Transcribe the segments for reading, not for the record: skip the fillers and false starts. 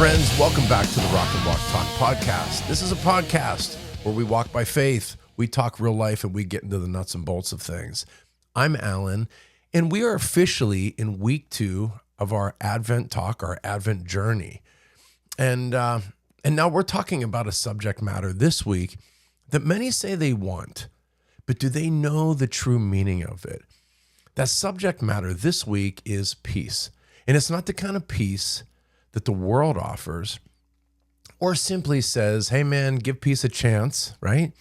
friends. Welcome back to the Rock and Walk Talk podcast. This is a podcast where we walk by faith, we talk real life, and we get into the nuts and bolts of things. I'm Alan, and we are officially in week 2 of our Advent talk, our Advent journey. And now we're talking about a subject matter this week that many say they want, but do they know the true meaning of it? That subject matter this week is peace. And it's not the kind of peace that the world offers or simply says, hey man, give peace a chance, right?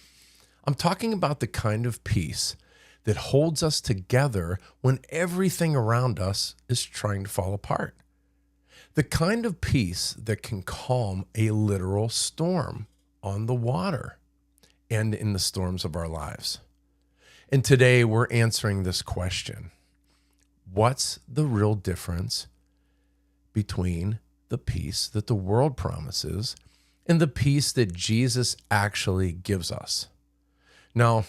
I'm talking about the kind of peace that holds us together when everything around us is trying to fall apart. The kind of peace that can calm a literal storm on the water and in the storms of our lives. And today we're answering this question. What's the real difference between the peace that the world promises and the peace that Jesus actually gives us? Now,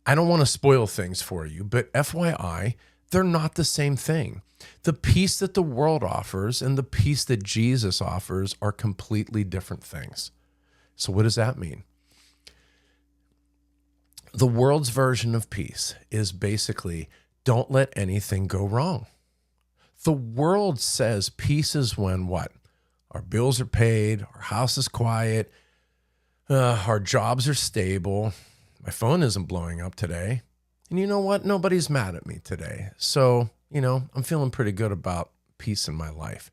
I don't want to spoil things for you, but FYI, they're not the same thing. The peace that the world offers and the peace that Jesus offers are completely different things. So what does that mean? The world's version of peace is basically, don't let anything go wrong. The world says peace is when what? Our bills are paid, our house is quiet, our jobs are stable, my phone isn't blowing up today. And you know what? Nobody's mad at me today. So, I'm feeling pretty good about peace in my life.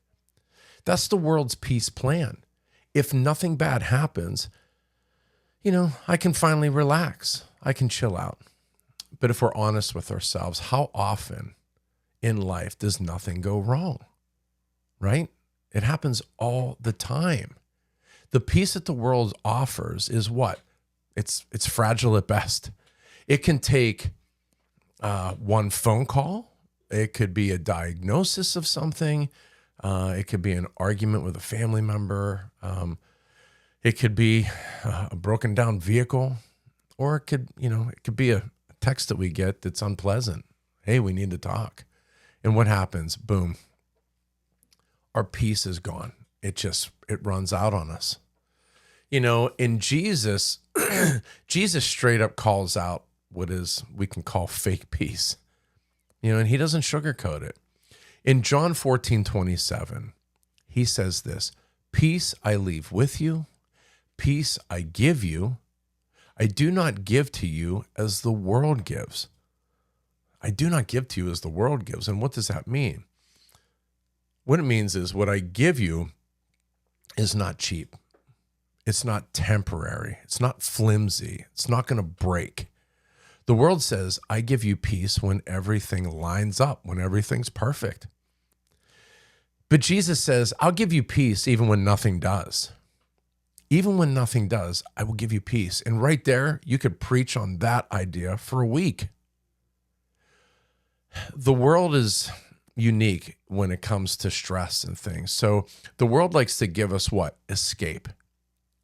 That's the world's peace plan. If nothing bad happens, I can finally relax. I can chill out. But if we're honest with ourselves, how often in life does nothing go wrong, right? It happens all the time. The peace that the world offers is what? It's fragile at best. It can take one phone call. It could be a diagnosis of something. It could be an argument with a family member. It could be a broken down vehicle, or it could be a text that we get that's unpleasant. Hey, we need to talk. And what happens? Boom. Our peace is gone. It runs out on us. In Jesus, Jesus straight up calls out what we can call fake peace. And he doesn't sugarcoat it. In John 14:27, he says this, peace I leave with you, peace I give you. I do not give to you as the world gives. I do not give to you as the world gives. And what does that mean? What it means is what I give you is not cheap. It's not temporary. It's not flimsy. It's not going to break. The world says, I give you peace when everything lines up, when everything's perfect. But Jesus says, I'll give you peace even when nothing does. Even when nothing does, I will give you peace. And right there, you could preach on that idea for a week. The world is unique when it comes to stress and things. So the world likes to give us what? Escape,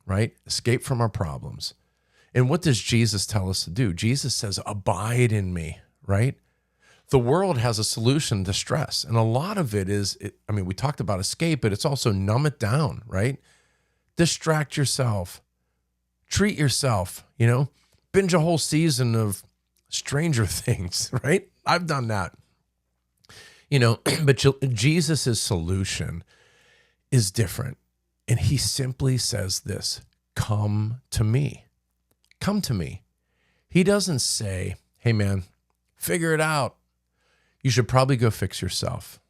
right? Escape from our problems. And what does Jesus tell us to do? Jesus says, abide in me, right? The world has a solution to stress. And a lot of it is, we talked about escape, but it's also numb it down, right? Distract yourself, treat yourself, binge a whole season of Stranger Things, right? I've done that. But Jesus' solution is different. And he simply says this, come to me. Come to me. He doesn't say, hey man, figure it out. You should probably go fix yourself.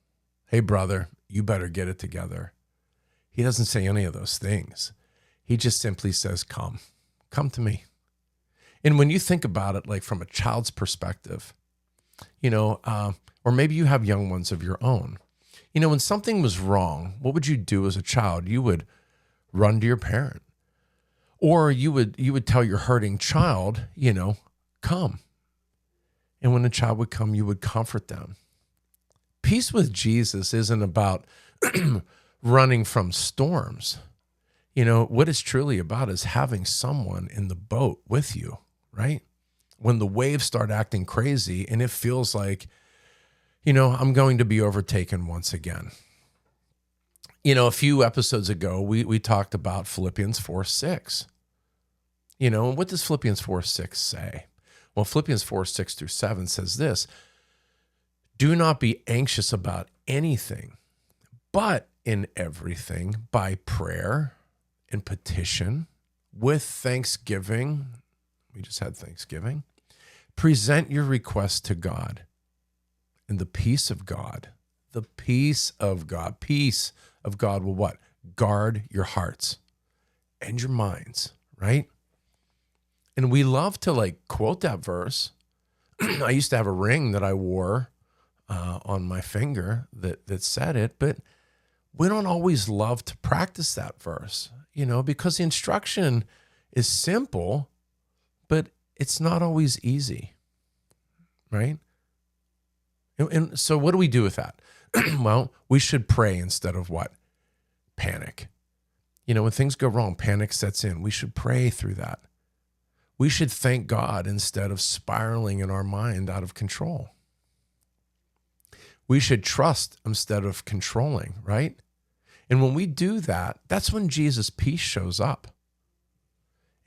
Hey brother, you better get it together. He doesn't say any of those things. He just simply says, come to me. And when you think about it, like from a child's perspective, or maybe you have young ones of your own, when something was wrong, what would you do as a child? You would run to your parent, or you would tell your hurting child, come. And when the child would come, you would comfort them. Peace with Jesus isn't about running from storms. What it's truly about is having someone in the boat with you, right? When the waves start acting crazy and it feels like, I'm going to be overtaken once again. A few episodes ago, we talked about Philippians 4:6. And what does Philippians 4:6 say? Well, Philippians 4:6-7 says this: do not be anxious about anything, but in everything, by prayer and petition, with thanksgiving. We just had Thanksgiving. Present your requests to God, and the peace of God will what? Guard your hearts and your minds, right? And we love to quote that verse. I used to have a ring that I wore on my finger that said it, but we don't always love to practice that verse, because the instruction is simple, but it's not always easy, right? And so what do we do with that? Well, we should pray instead of what? Panic. When things go wrong, panic sets in. We should pray through that. We should thank God instead of spiraling in our mind out of control. We should trust instead of controlling, right? And when we do that, that's when Jesus' peace shows up.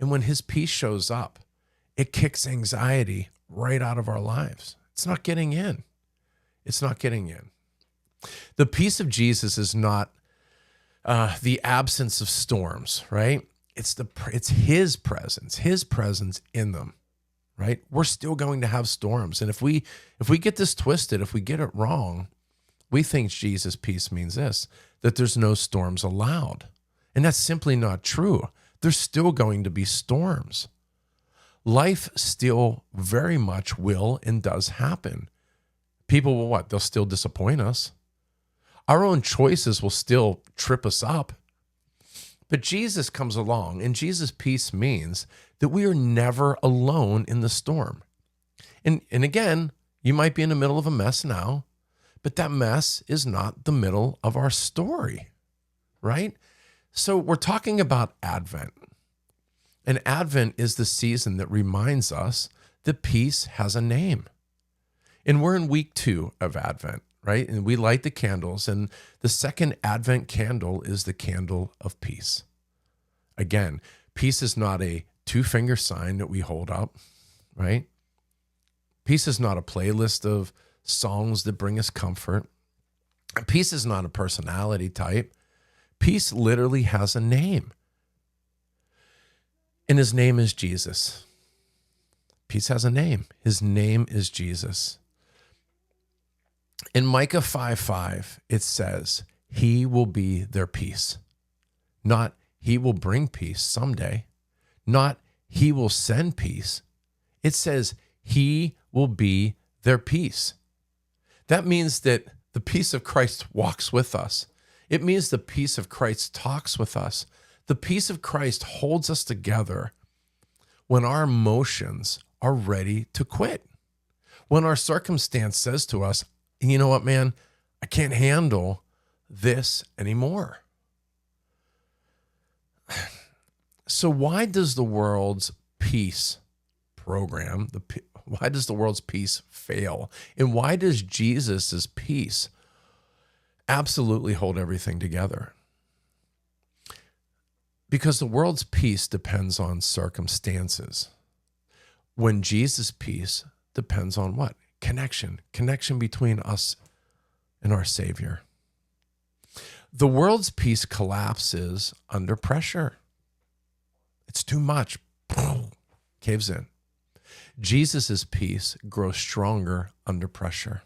And when his peace shows up, it kicks anxiety right out of our lives. It's not getting in. It's not getting in. The peace of Jesus is not the absence of storms, right? It's his presence in them, right? We're still going to have storms. And if we get this twisted, if we get it wrong, we think Jesus' peace means this, that there's no storms allowed. And that's simply not true. There's still going to be storms. Life still very much will and does happen. People will what? They'll still disappoint us. Our own choices will still trip us up. But Jesus comes along, and Jesus' peace means that we are never alone in the storm. And again, you might be in the middle of a mess now, but that mess is not the middle of our story, right? So we're talking about Advent. And Advent is the season that reminds us that peace has a name. And we're in week 2 of Advent, right? And we light the candles, and the second Advent candle is the candle of peace. Again, peace is not a 2-finger sign that we hold up, right? Peace is not a playlist of songs that bring us comfort. Peace is not a personality type. Peace literally has a name. And his name is Jesus. Peace has a name. His name is Jesus. In Micah 5:5, it says, he will be their peace. Not he will bring peace someday. Not he will send peace. It says he will be their peace. That means that the peace of Christ walks with us. It means the peace of Christ talks with us. The peace of Christ holds us together when our emotions are ready to quit. When our circumstance says to us, you know what, man, I can't handle this anymore. So why does the world's peace program, why does the world's peace fail? And why does Jesus's peace absolutely hold everything together? Because the world's peace depends on circumstances. When Jesus' peace depends on what? Connection between us and our Savior. The world's peace collapses under pressure. It's too much. Caves in. Jesus' peace grows stronger under pressure.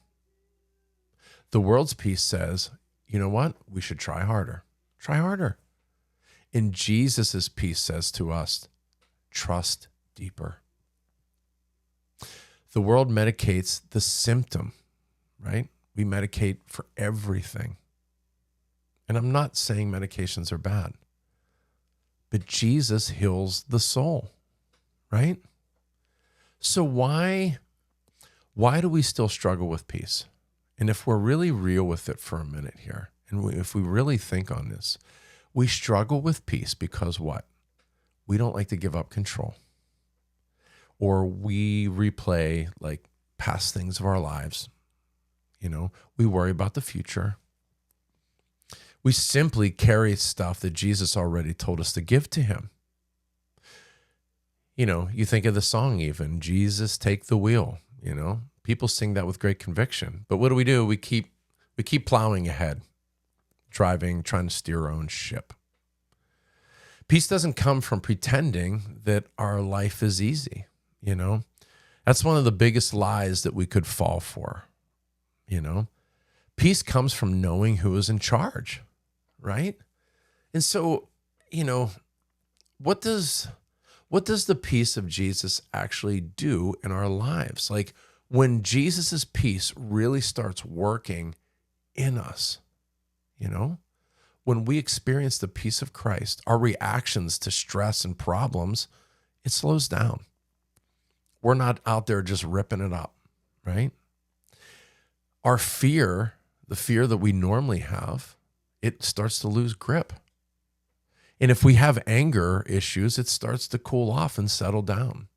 The world's peace says, you know what? We should try harder. Try harder. And Jesus' peace says to us, trust deeper. The world medicates the symptom, right? We medicate for everything. And I'm not saying medications are bad, but Jesus heals the soul, right? So why do we still struggle with peace? And if we're really real with it for a minute here, and if we really think on this, we struggle with peace because what? We don't like to give up control. Or we replay like past things of our lives. We worry about the future. We simply carry stuff that Jesus already told us to give to him. You know, you think of the song even, Jesus, take the wheel, you know. People sing that with great conviction. But what do? We keep plowing ahead, driving, trying to steer our own ship. Peace doesn't come from pretending that our life is easy, you know. That's one of the biggest lies that we could fall for, you know. Peace comes from knowing who is in charge, right? And so, you know, what does the peace of Jesus actually do in our lives? Like when Jesus's peace really starts working in us, you know, when we experience the peace of Christ, our reactions to stress and problems, it slows down. We're not out there just ripping it up, right? Our fear, the fear that we normally have, it starts to lose grip. And if we have anger issues, it starts to cool off and settle down.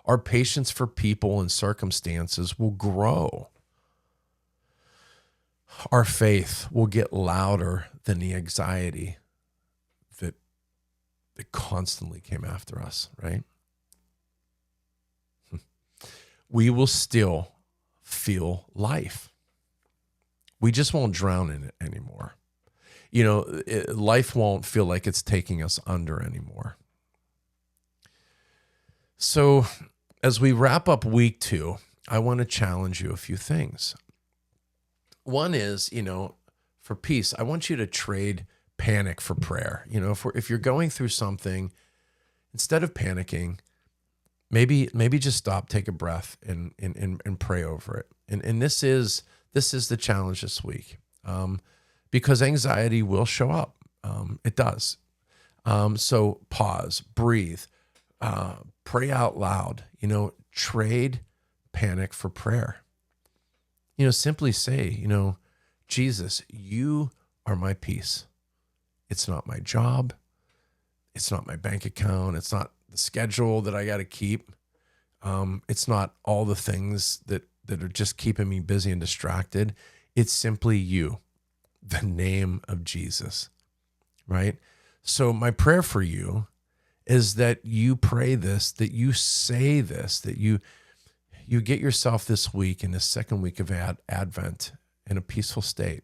Our patience for people and circumstances will grow. Our faith will get louder than the anxiety that constantly came after us, right? We will still feel life. We just won't drown in it anymore. You know, life won't feel like it's taking us under anymore. So as we wrap up week 2, I want to challenge you a few things. One is, you know, for peace, I want you to trade panic for prayer. You know, if you're going through something, instead of panicking, maybe just stop, take a breath, and pray over it. And this is the challenge this week. Because anxiety will show up. It does. So pause, breathe, pray out loud, you know, trade panic for prayer. You know, simply say, you know, Jesus, you are my peace. It's not my job. It's not my bank account. It's not the schedule that I got to keep. It's not all the things that are just keeping me busy and distracted. It's simply you. The name of Jesus, right? So my prayer for you is that you pray this, that you say this, that you get yourself this week in the second week of Advent in a peaceful state.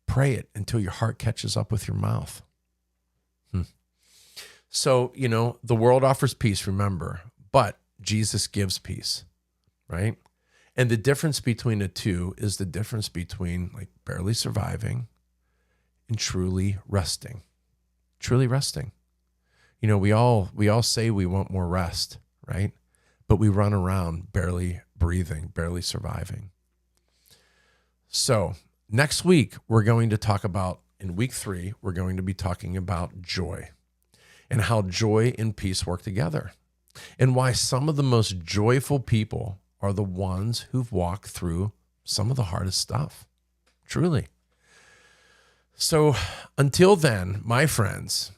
Pray it until your heart catches up with your mouth. So, you know, the world offers peace, remember, but Jesus gives peace, right? And the difference between the two is the difference between like barely surviving and truly resting. Truly resting. You know, we all say we want more rest, right? But we run around barely breathing, barely surviving. So next week, we're going to talk about, in week 3, we're going to be talking about joy and how joy and peace work together and why some of the most joyful people are the ones who've walked through some of the hardest stuff, truly. So until then, my friends,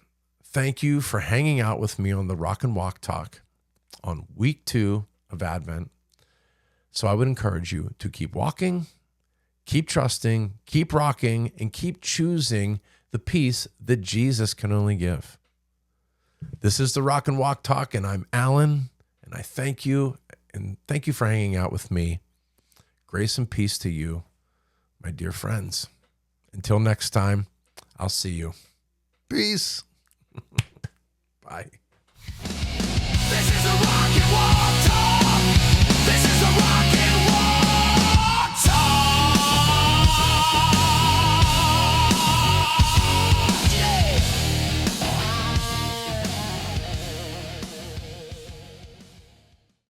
thank you for hanging out with me on the Rock and Walk Talk on week 2 of Advent. So I would encourage you to keep walking, keep trusting, keep rocking, and keep choosing the peace that Jesus can only give. This is the Rock and Walk Talk, and I'm Alan, and I thank you. And thank you for hanging out with me. Grace and peace to you, my dear friends. Until next time, I'll see you. Peace. Bye.